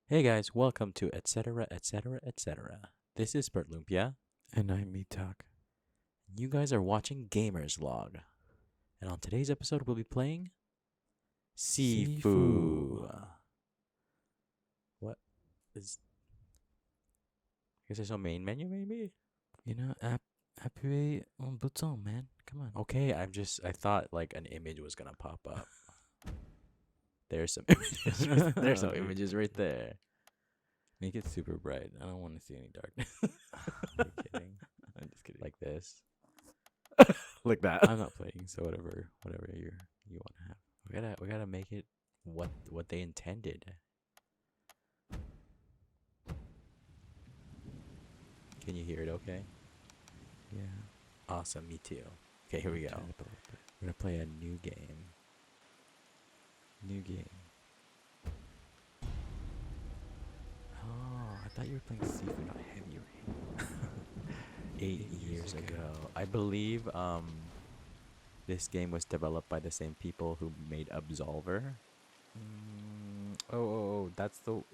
Hey guys, welcome to etc. etc. etc. This is Burntlumpia. And I'm me talk. You guys are watching Gamers Log. And on today's episode we'll be playing Sifu. What is I guess there's no main menu maybe? Appuyer on bouton, man. Come on. Okay, I thought like an image was gonna pop up. There's some images. There's some images right there. Make it super bright. I don't want to see any darkness. I'm kidding. I'm just kidding. Like this. Like that. I'm not playing, so whatever you want to have. We gotta make it what they intended. Can you hear it okay? Yeah. Awesome, me too. Okay, here we go. Turn it up a little bit. We're gonna play a new game. New game. Oh, I thought you were playing Sifu, not Heavy Rain. 8 years ago. I believe this game was developed by the same people who made Absolver.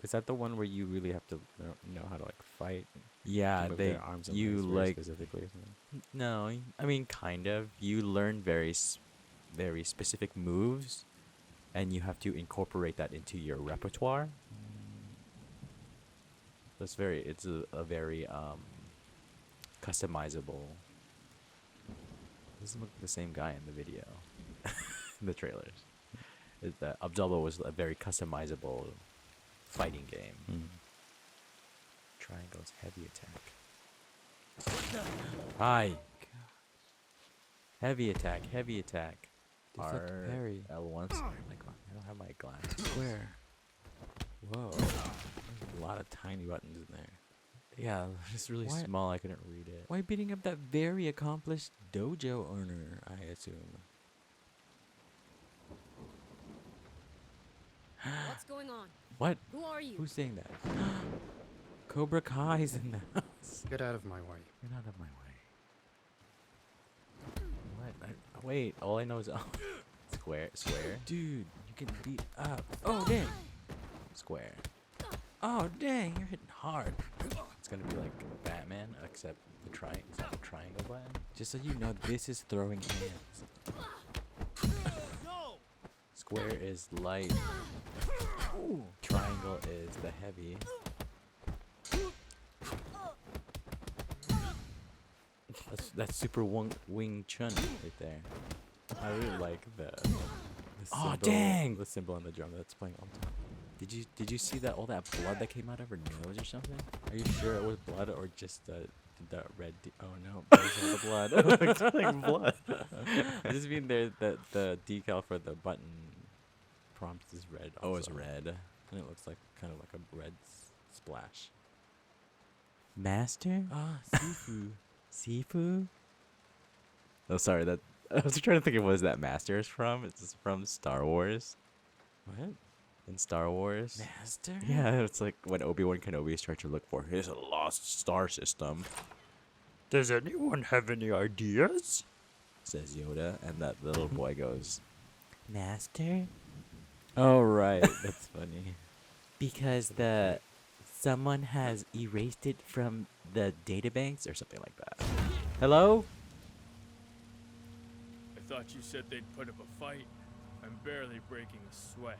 Is that the one where you really have to know how to like fight? Yeah, Move they their arms and you legs very like specifically or something? no, I mean kind of. You learn very specific moves, and you have to incorporate that into your repertoire. It's a very customizable. Doesn't look like the same guy in the video, in the trailers. Is that Absolver was a very customizable fighting game. Triangle's heavy attack. Hi. Heavy attack. It's like parry. L1. I don't have my glass. Square. Whoa. There's a lot of tiny buttons in there. Yeah, it's really Why- small. I couldn't read it. Why beating up that very accomplished dojo owner, I assume? What's going on? What? Who are you? Who's saying that? Cobra Kai's in the house. Get out of my way. Get out of my way. What? Wait. All I know is square. Dude, you can beat up. Oh, dang. Square. Oh, dang. You're hitting hard. It's gonna be like Batman, except the triangle button. Just so you know, this is throwing hands. Square is light. Triangle is the heavy. That's super Wing Chun right there. I really like the Oh, symbol, dang. the symbol on the drum that's playing on top. Did you see that all that blood that came out of her nose or something? Are you sure it was blood or just the red? Oh no, there's all the blood. It's like blood. I just mean the decal for the button prompt is red. Oh, it's also. red. And it looks like kind of like a red splash. Master? Ah, Sifu. Sifu? Oh, sorry. That I was trying to think of what is that Master is from. It's from Star Wars. What? In Star Wars. Master? Yeah, it's like when Obi-Wan Kenobi is trying to look for his lost star system. Does anyone have any ideas? Says Yoda, and that little boy goes, Master? "Oh right, that's funny." Because someone has erased it from the databanks Or something like that. Hello? I thought you said they'd put up a fight. I'm barely breaking a sweat.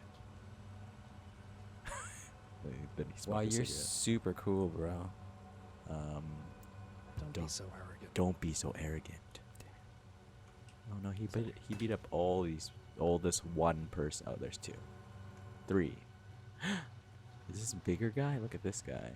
Then he Wow, smoked a you're cigarette. super cool, bro. Don't be so arrogant. Don't be so arrogant. Oh no, he beat up all this one person. Oh, there's 2. 3. Is this bigger guy? Look at this guy.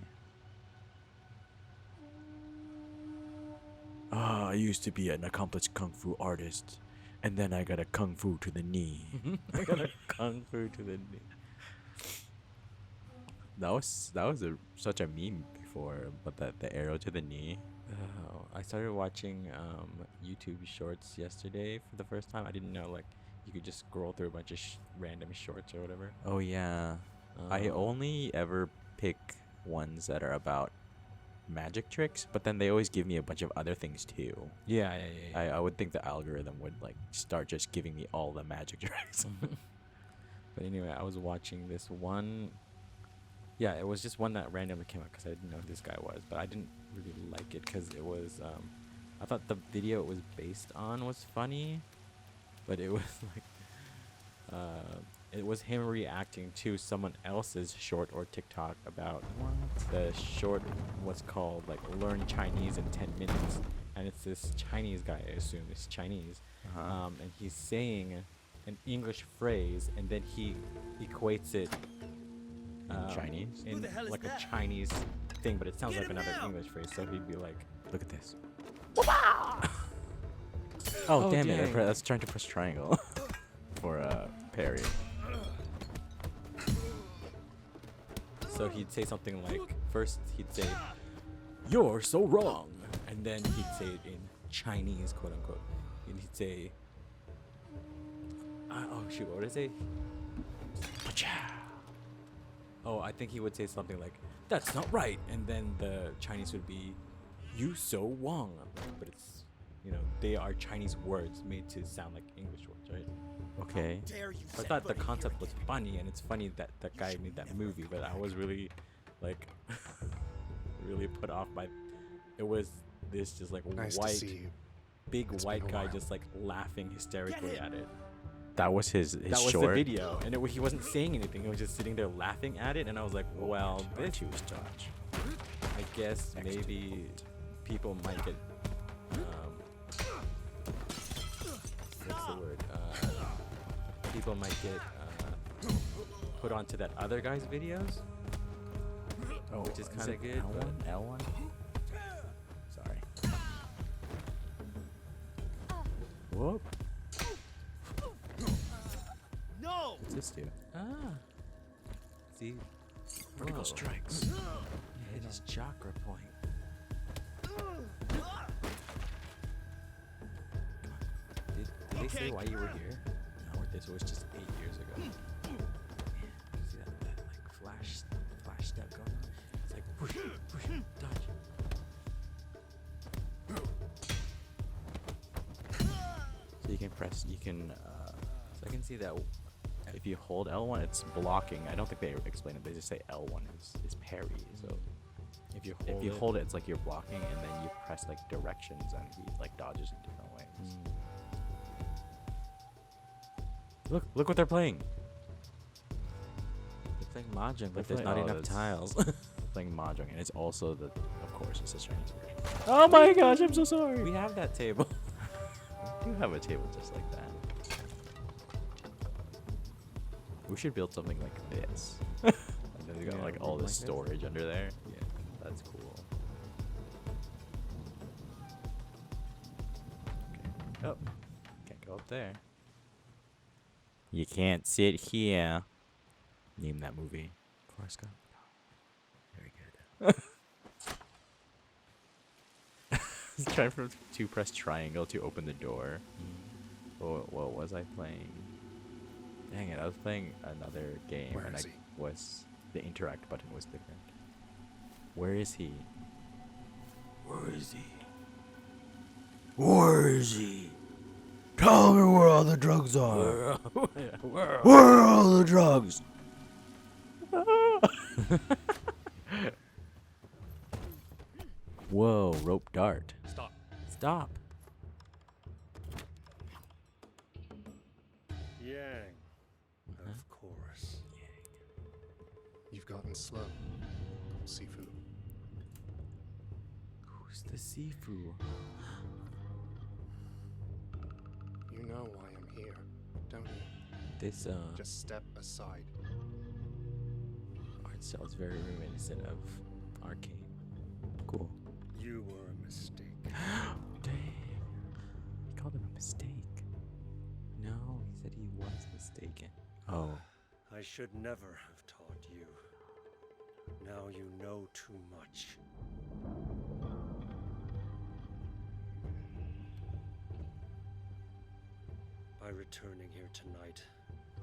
I used to be an accomplished kung fu artist, and then I got a kung fu to the knee. I got a kung fu to the knee. That was such a meme before, but the arrow to the knee. Oh, I started watching YouTube shorts yesterday for the first time. I didn't know like you could just scroll through a bunch of random shorts or whatever. Oh yeah. I Um, only ever pick ones that are about magic tricks, but then they always give me a bunch of other things too. Yeah. I would think the algorithm would like start just giving me all the magic tricks. But anyway, I was watching this one Yeah, it was just one that randomly came up because I didn't know who this guy was, but I didn't really like it because it was. I thought the video it was based on was funny, but it was like, it was him reacting to someone else's short or TikTok about the short, what's called like learn Chinese in 10 minutes, and it's this Chinese guy. I assume it's Chinese, and he's saying an English phrase, and then he equates it. Chinese? In Who the hell is like that? a Chinese thing, but it sounds Get like him another now! English phrase. So he'd be like, Look at this. "Oh, Damn it! dang." I was trying to press triangle for parry. So he'd say something like, first he'd say, "You're so wrong," and then he'd say it in Chinese, quote unquote, and he'd say, "Oh shoot, what would I say?" Oh, I think he would say something like, "That's not right," and then the Chinese would be, "You so wrong," but it's, they are Chinese words made to sound like English words, right? Okay. Dare you So I set thought the foot in here concept was again. funny, and it's funny that that guy made that movie, but I was really, like, really put off by, it was this just like Nice to white, see you. big It's white been a guy while. just like laughing hysterically Get him. at it. That was his That was short. the video, and he wasn't saying anything. He was just sitting there laughing at it, and I was like, well, this, choose dodge. I guess Next maybe people might get, what's the word? People might get put onto that other guy's videos. Oh, Which is kinda it good, L1? L1? Sorry. Whoop. No! What's this do? Ah. See? Vertical Whoa. strikes. Hit his chakra point. Did they say Okay. why you were here? No, this was just 8 years ago. Man, you see that like flash step going on? It's like whoosh, whoosh, dodge. So you can press, So I can see that. if you hold L1, it's blocking. I don't think they explain it. They just say L1 is parry. So If you if you hold it, it's like you're blocking, and then you press like directions, and he like dodges in different ways. Look what they're playing. They're playing mahjong, but there's playing- not oh, enough that's- tiles. Playing mahjong, and it's also of course, it's a Chinese version. Oh my gosh, I'm so sorry. We have that table. We do have a table just like that. We should build something like this. And then we got Yeah, like all like this this? storage under there. Yeah. That's cool. Okay. Oh, can't go up there. You can't sit here. Name that movie. Forrest Gump. Very good. Trying to press triangle to open the door. What was I playing? Dang it, I was playing another game Where and is he? the interact button was different. Where is he? Where is he? Where is he? Tell me where all the drugs are. Where are all the drugs? Whoa, rope dart. Stop. Stop. Yang. Of course. You've gotten slow, Sifu. Who's the Sifu? You know why I'm here, don't you? This Just step aside. art style is very reminiscent of Arcane. Cool. You were a mistake. Dang. He called him a mistake. No, he said he was mistaken. Oh, I should never have taught you. Now you know too much. By returning here tonight,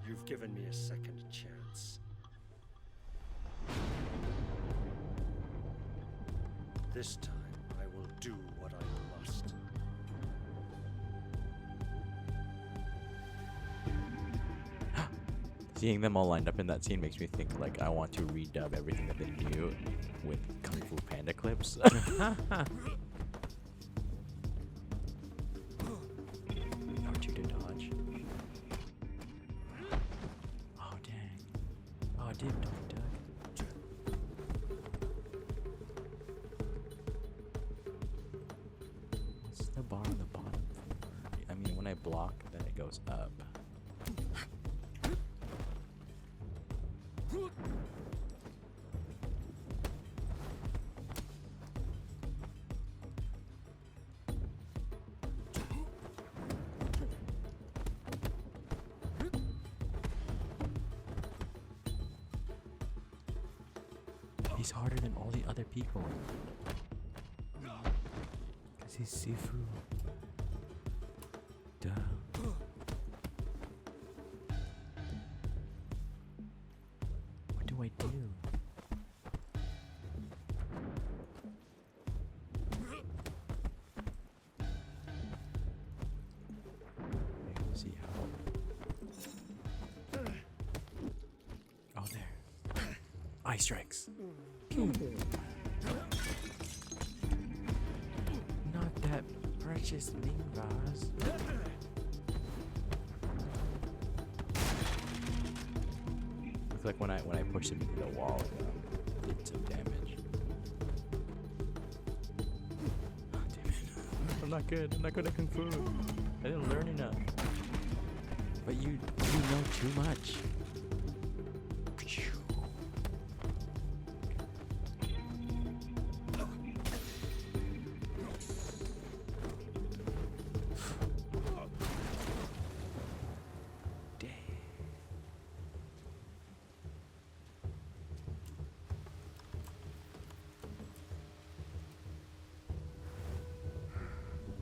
you've given me a second chance. This time, I will do what I must. Seeing them all lined up in that scene makes me think like I want to redub everything that they knew with Kung Fu Panda clips. R2 to dodge. Oh dang. Oh, it did Donnie Duck. What's the bar on the bottom for? I mean, when I block, then it goes up. He's harder than all the other people. Cause he's Sifu. Duh. What do I do? Maybe we'll see how. Oh, there. Eye strikes. Not that precious Ming vase. Looks like when I pushed him into the wall, it did some damage. Oh, damn it! I'm not good. I'm not good at kung fu. I didn't learn enough. But you know too much.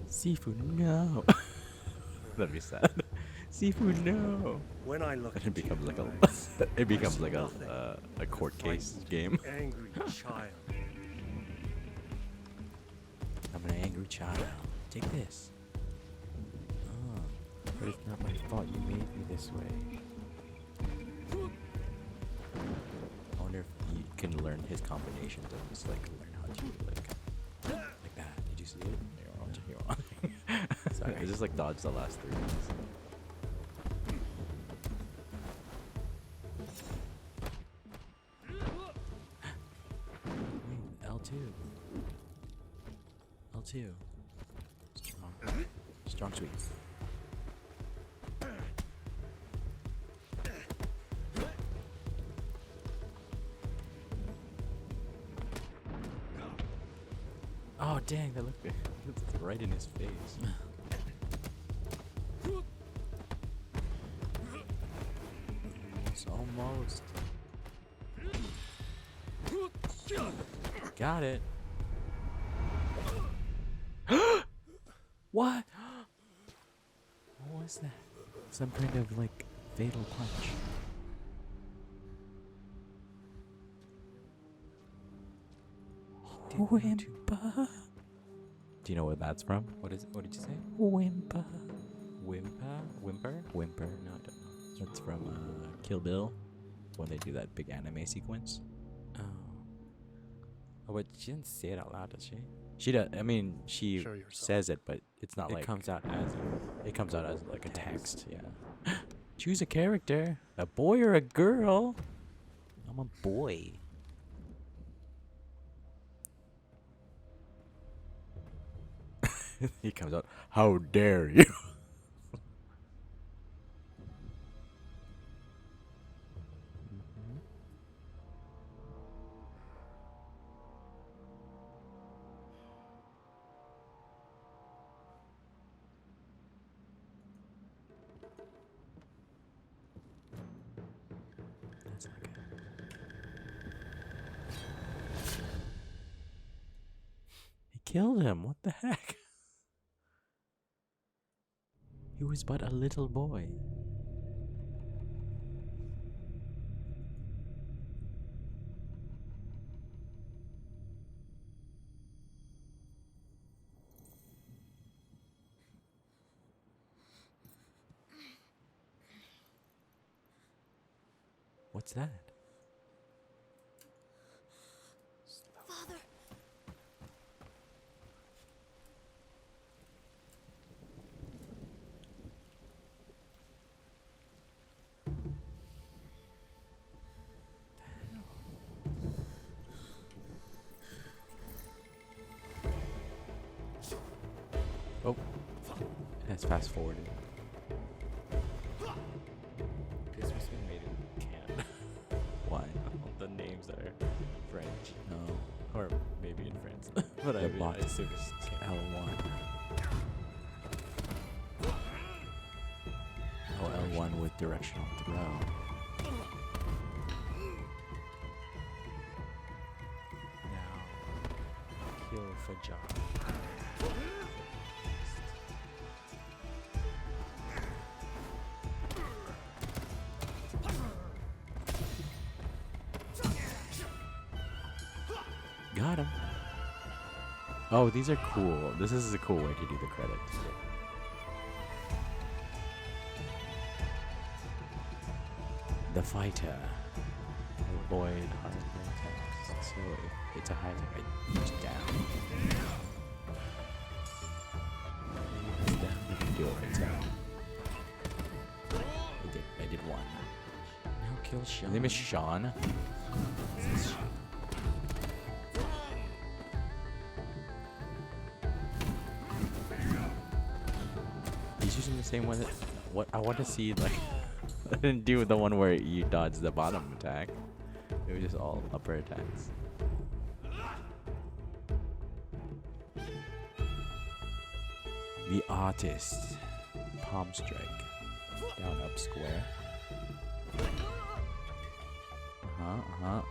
Sifu, no. That'd be sad. Sifu, no. When I look It at becomes you like eyes, it becomes I see like nothing. a court case Frightened, game. Angry child. I'm an angry child. Take this. Oh, but it's not my fault you made me this way. I wonder if you can learn his combinations and just like learn how to like that. Did you see it? You're on. Sorry, I just like dodged the last 3 ones. L2. L2. Strong. Strong sweep. Oh dang, that looked right in his face. It's almost. Got it. What? What was that? Some kind of like fatal punch. Wimpa. Do you know where that's from? What is? What did you say? Wimpa. Whimper? Whimper. No, I don't know. That's from Kill Bill, when they do that big anime sequence. Oh. Oh, but she didn't say it out loud, does she? She does. I mean, she Show yourself. says it, but it's not It like comes out as it comes out as like a text. Yeah. choose a character, a boy or a girl. I'm a boy. He comes out. How dare you? That's not good. He killed him. What the heck? He was but a little boy. What's that? Father. Oh, that's fast forwarded. This must be made in Canada. Why? All the names are French. No. Or maybe in France. But The I box assume it's Canada. L1. Oh, L1 with directional throw. Now, kill Fajar. Got him. Oh, these are cool. This is a cool way to do the credits. The fighter. Avoid hard attacks. So if it's a high attack, I push down. When you push down, you can do it right side. I did one. Now kill Sean. His name is Sean. He's using the same one that what I want to see like I didn't do the one where you dodge the bottom attack. It was just all upper attacks. The artist. Palm strike. Down up square.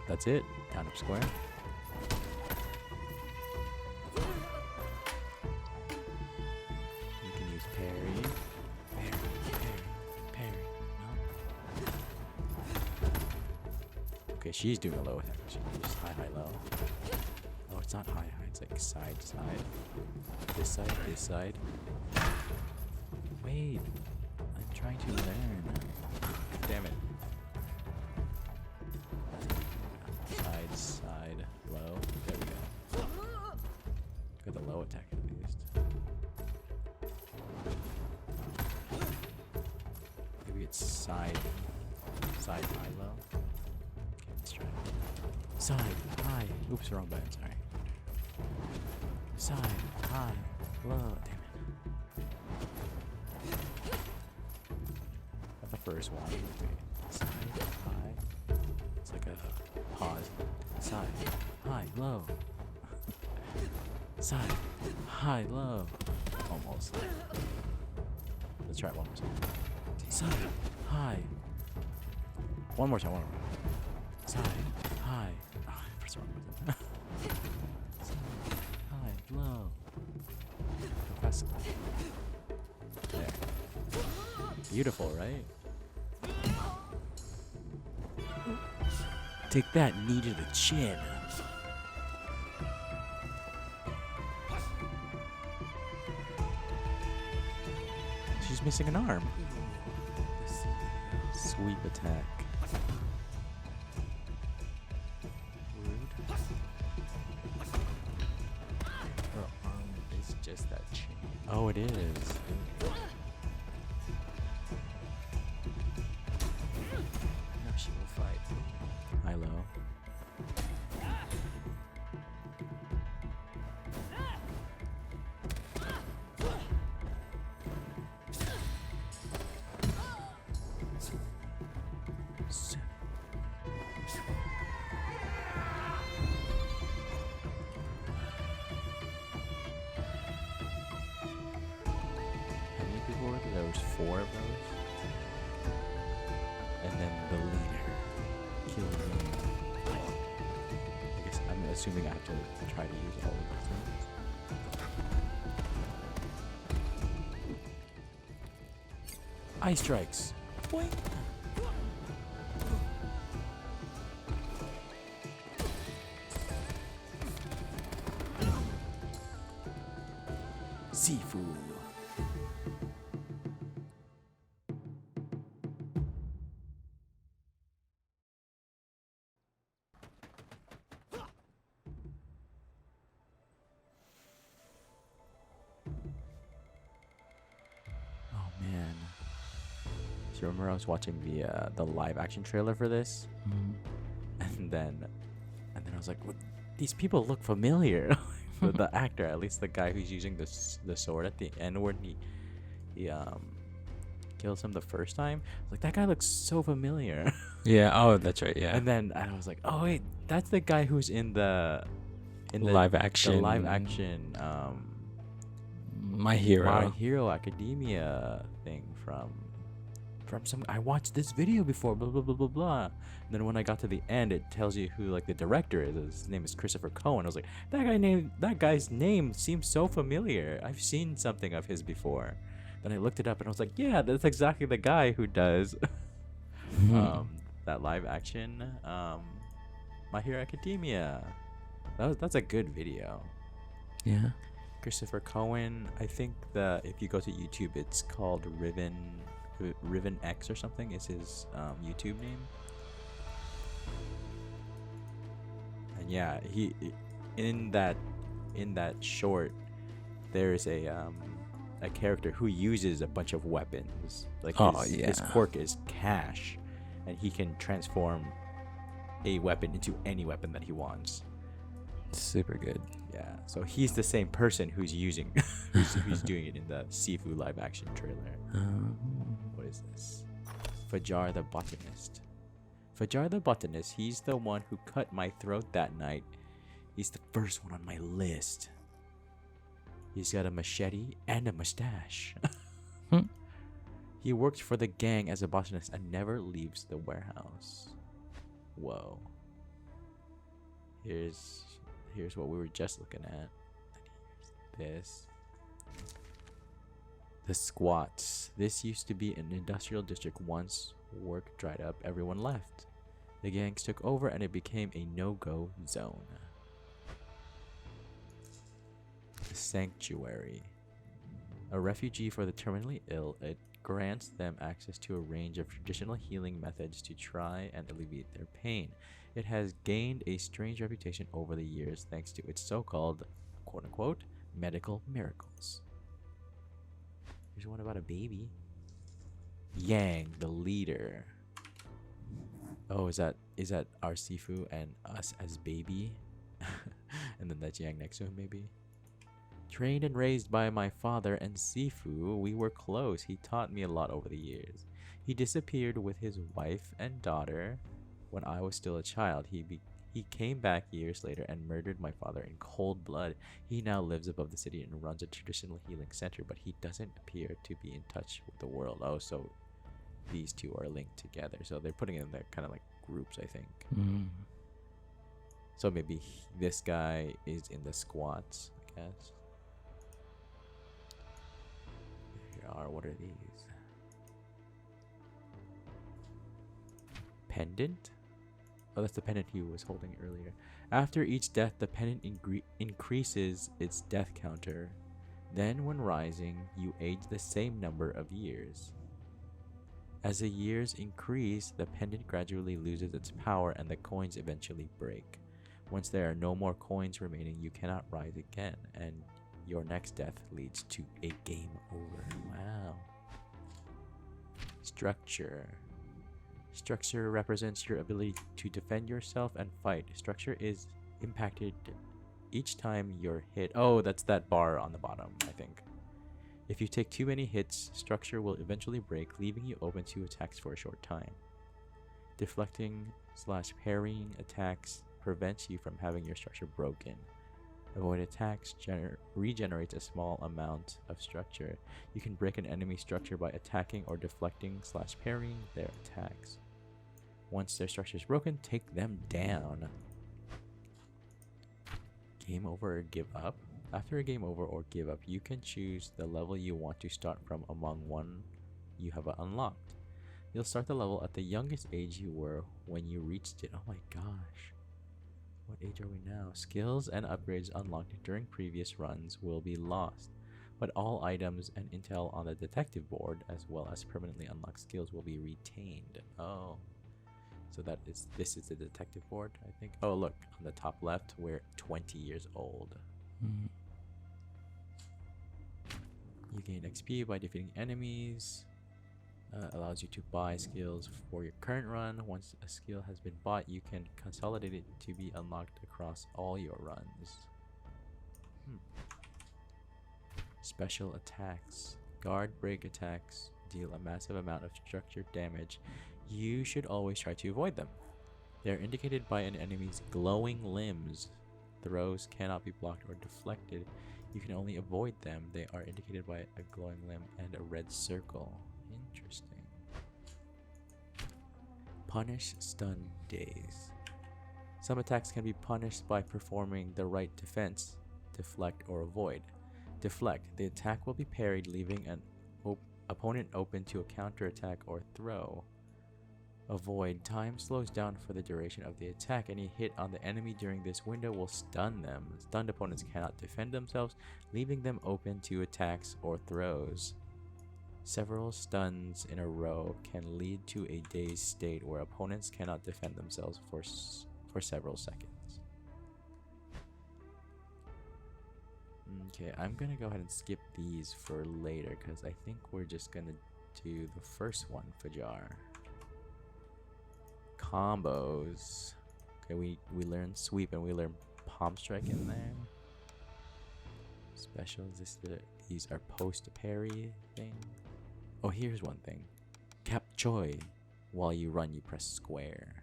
That's it. Down up square. You can use parry. Parry. No. Okay, she's doing a low attack. She can use high, low. Oh, it's not high. It's like side. This side. Wait. I'm trying to learn. Damn it. Side, low. There we go. Got the low attack at least. Maybe it's side, high, low. Okay, let's try it. Side, high. Oops, wrong button, sorry. Side, high, low. Damn it. Got the first one. Side, high. It's like a pause. Side, high, low. Side, high, low. Almost. Let's try it one more time. Side, high. One more time. Side, high. Oh, I pressed the wrong button. Side, high, low. Go fast. There. Beautiful, right? Take that knee to the chin. She's missing an arm. Sweep attack. Rude. Her arm is just that chain. Oh, it is. Now she will fight. High low. How many people were there? There was 4 of those. And then the leader killed him. I guess I'm assuming I have to try to use all of these things. Ice strikes. Boing. Sifu. So remember I was watching the live action trailer for this, and then I was like, what? These people look familiar. The actor, at least the guy who's using the sword at the end when he kills him the first time. I was like, that guy looks so familiar. Yeah. Oh, that's right. Yeah. And then I was like, oh wait, that's the guy who's in the live action. the live action My Hero. My Hero Academia thing from some. I watched this video before. Blah blah blah blah blah. And then when I got to the end, it tells you who like the director is. His name is Christopher Cohen. I was like, that guy's name seems so familiar. I've seen something of his before. Then I looked it up and I was like, yeah, that's exactly the guy who does that live action My Hero Academia. That's a good video. Yeah. Christopher Cohen. I think if you go to YouTube, it's called Riven X or something is his YouTube name. And yeah, he in that short, there's a character who uses a bunch of weapons. Like his quirk is Cash, and he can transform a weapon into any weapon that he wants. Super good. Yeah, so he's the same person who's using, who's doing it in the Sifu live action trailer. What is this? Fajar the Botanist. Fajar the Botanist, he's the one who cut my throat that night. He's the first one on my list. He's got a machete and a mustache. He worked for the gang as a botanist and never leaves the warehouse. Whoa. Here's what we were just looking at. Here's this. The squats. This used to be an industrial district. Once work dried up, everyone left. The gangs took over and it became a no-go zone. The Sanctuary. A refugee for the terminally ill, it grants them access to a range of traditional healing methods to try and alleviate their pain. It has gained a strange reputation over the years thanks to its so-called, quote-unquote, medical miracles. Here's one about a baby. Yang, the leader. Oh, is that our Sifu and us as baby? And then that's Yang next to him, maybe? Trained and raised by my father and Sifu, we were close. He taught me a lot over the years. He disappeared with his wife and daughter when I was still a child. He came back years later and murdered my father in cold blood. He now lives above the city and runs a traditional healing center, but he doesn't appear to be in touch with the world. Oh, so these two are linked together. So they're putting it in their kind of like groups, I think. So maybe this guy is in the squats, I guess. Here are, what are these? Pendant? Oh, that's the pendant he was holding earlier. After each death, the pendant increases its death counter. Then, when rising, you age the same number of years. As the years increase, the pendant gradually loses its power and the coins eventually break. Once there are no more coins remaining, you cannot rise again, and your next death leads to a game over. Wow. Structure. Structure represents your ability to defend yourself and fight. Structure is impacted each time you're hit. Oh, that's that bar on the bottom, I think. If you take too many hits, structure will eventually break, leaving you open to attacks for a short time. Deflecting/parrying attacks prevents you from having your structure broken. Avoid attacks regenerates a small amount of structure. You can break an enemy structure by attacking or deflecting/parrying their attacks. Once their structure is broken, take them down. Game over or give up? After a game over or give up, you can choose the level you want to start from among one you have unlocked. You'll start the level at the youngest age you were when you reached it. Oh my gosh. What age are we now? Skills and upgrades unlocked during previous runs will be lost, but all items and intel on the detective board, as well as permanently unlocked skills, will be retained. Oh. So this is the detective board, I think. Oh, look, on the top left, we're 20 years old. You gain XP by defeating enemies. Allows you to buy skills for your current run. Once a skill has been bought, you can consolidate it to be unlocked across all your runs. Special attacks. Guard break attacks deal a massive amount of structured damage. You should always try to avoid them. They are indicated by an enemy's glowing limbs. Throws cannot be blocked or deflected. You can only avoid them. They are indicated by a glowing limb and a red circle. Interesting. Punish stun days. Some attacks can be punished by performing the right defense, deflect or avoid. Deflect. The attack will be parried, leaving an opponent open to a counterattack or throw. Avoid. Time slows down for the duration of the attack. Any hit on the enemy during this window will stun them. Stunned opponents cannot defend themselves, leaving them open to attacks or throws. Several stuns in a row can lead to a dazed state where opponents cannot defend themselves for several seconds. Okay, I'm gonna go ahead and skip these for later because I think we're just gonna do the first one, Fajar. Combos. Okay, we learn sweep and we learn palm strike in there. Specials. These are post parry thing. Oh, here's one thing. Cap Choi. While you run, you press square.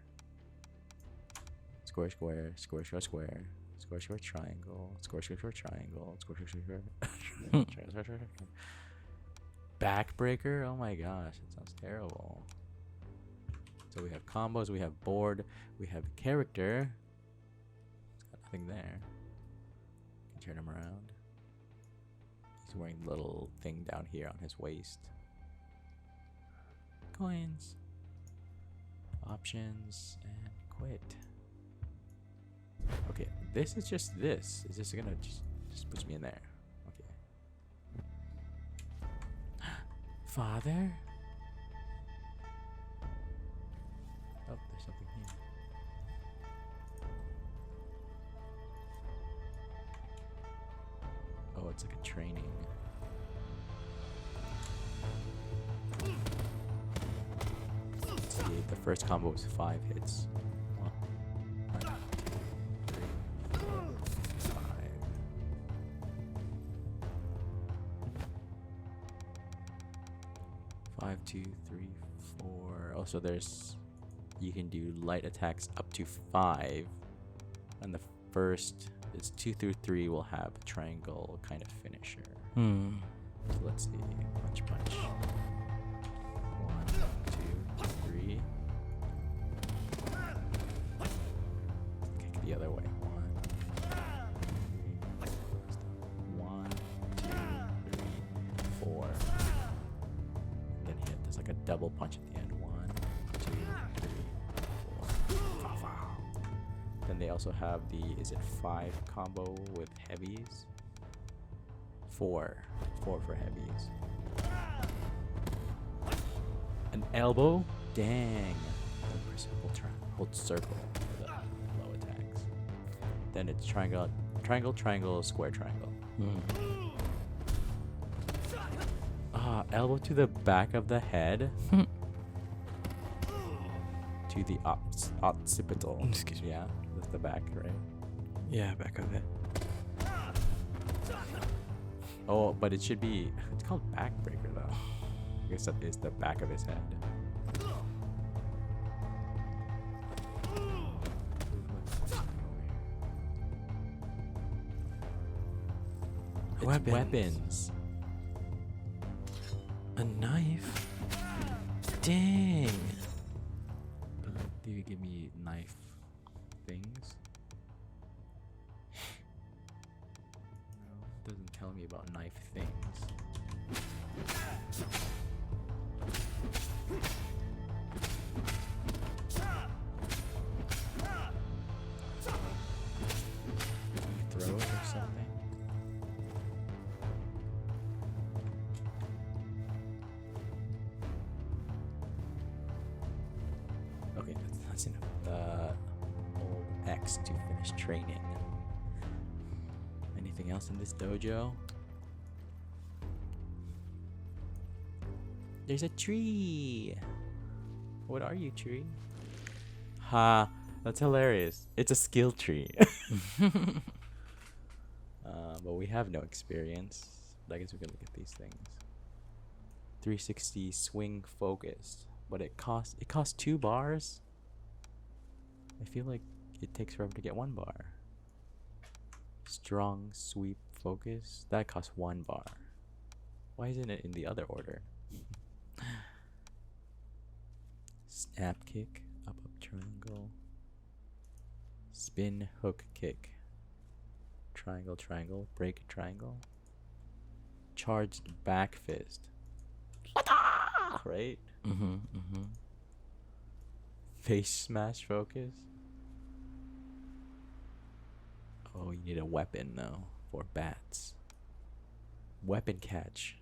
Square, square, square, square, square. Square, square, triangle. Square, square, square, triangle. Square, square, square. Backbreaker? Oh my gosh, that sounds terrible. So we have combos, we have board, we have character. It's got nothing there. Can turn him around. He's wearing the little thing down here on his waist. Coins. Options and quit. Okay, this is just this. Is this gonna just push me in there? Okay. Father? Oh, there's something here. Oh, it's like a training. Let's see, the first combo was 5 hits. 1, 2, 3, 4, 5. 5, 2, 3, 4. Oh, so there's... You can do light attacks up to 5. And the first, it's 2 through 3 will have a triangle kind of finisher. So let's see. Punch, punch. 1, 2, 3. Kick the other way. 1, 2, 3, 4. And then hit. There's like a double punch at the end. 1, 2, 3, 4. Then they also have the, is it 5 combo with heavies? 4 for heavies. An elbow? Dang. Hold circle for the low attacks. Then it's triangle, triangle, triangle, square, triangle. Elbow to the back of the head. To the occipital. Excuse me. Yeah, that's the back, right? Yeah, back of it. Oh, but it should be... It's called backbreaker, though. I guess that is the back of his head. It's Weapons. weapons. A knife? Dang. Do you give me knife things? No, it doesn't tell me about knife things. Throw it or something? Okay, that's enough. Hold X to finish training. Anything else in this dojo? There's a tree. What are you, tree? Ha, that's hilarious. It's a skill tree. But we have no experience. I guess we can look at these things. 360 swing focus. But it costs 2 bars. I feel like it takes forever to get 1 bar. Strong sweep focus. That costs 1 bar. Why isn't it in the other order? Snap kick. Up triangle. Spin hook kick. Triangle triangle. Break triangle. Charged back fist. Right? Face smash focus. Oh, you need a weapon though for bats. Weapon catch.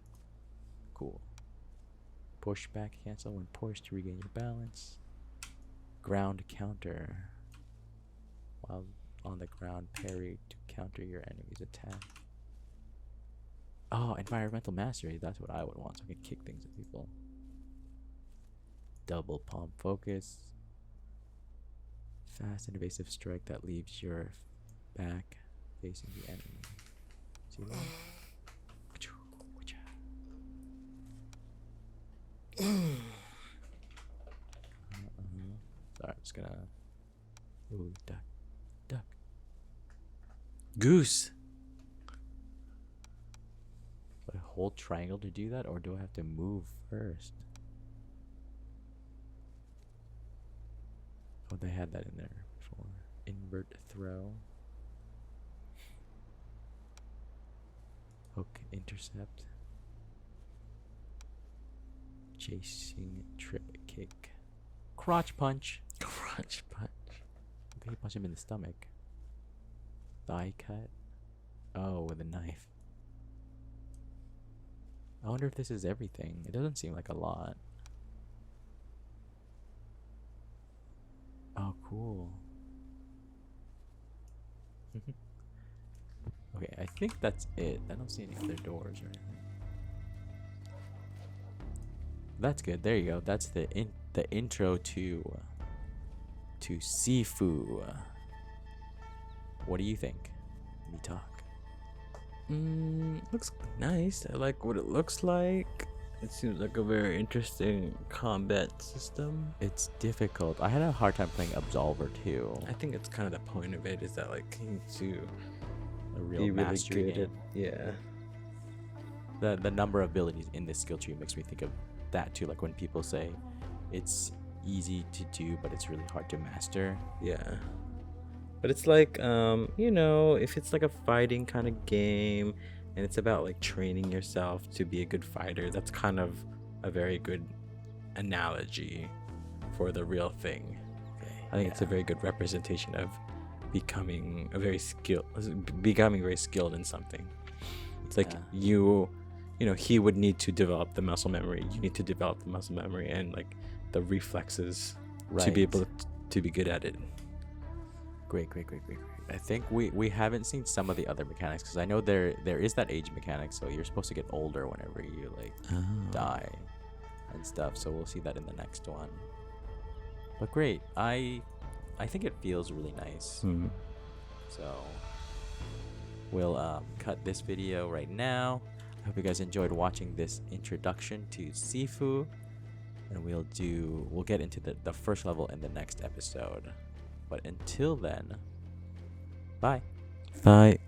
Cool. Push back cancel when pushed to regain your balance. Ground counter. While on the ground, parry to counter your enemy's attack. Oh, environmental mastery. That's what I would want, so I can kick things at people. Double palm focus. Fast and evasive strike that leaves your back facing the enemy. See that? Sorry, I'm just gonna. Ooh, duck. Duck. Goose! Do I hold triangle to do that, or do I have to move first? Oh, they had that in there before. Invert throw. Hook intercept. Chasing trip kick. Crotch punch. Crotch punch. Okay, punch him in the stomach. Thigh cut. Oh, with a knife. I wonder if this is everything. It doesn't seem like a lot. Oh, cool. Okay, I think that's it. I don't see any other doors or anything. That's good. There you go. That's the intro to Sifu. What do you think? Let me talk. Looks nice. I like what it looks like. It seems like a very interesting combat system. It's difficult. I had a hard time playing Absolver too. I think it's kind of the point of it, is that like you need to A real be really mastery good game. at, yeah. The number of abilities in this skill tree makes me think of that too. Like when people say it's easy to do, but it's really hard to master. Yeah. But it's like, you know, if it's like a fighting kind of game and it's about like training yourself to be a good fighter, that's kind of a very good analogy for the real thing. I think it's a very good representation of becoming very skilled in something. It's like you know, he would need to develop the muscle memory. You need to develop the muscle memory and like the reflexes to be able to be good at it. Great. I think we haven't seen some of the other mechanics, because I know there is that age mechanic, so you're supposed to get older whenever you like die and stuff. So we'll see that in the next one. But great, I think it feels really nice. So we'll cut this video right now. I hope you guys enjoyed watching this introduction to Sifu, and we'll get into the first level in the next episode. But until then, bye. Bye.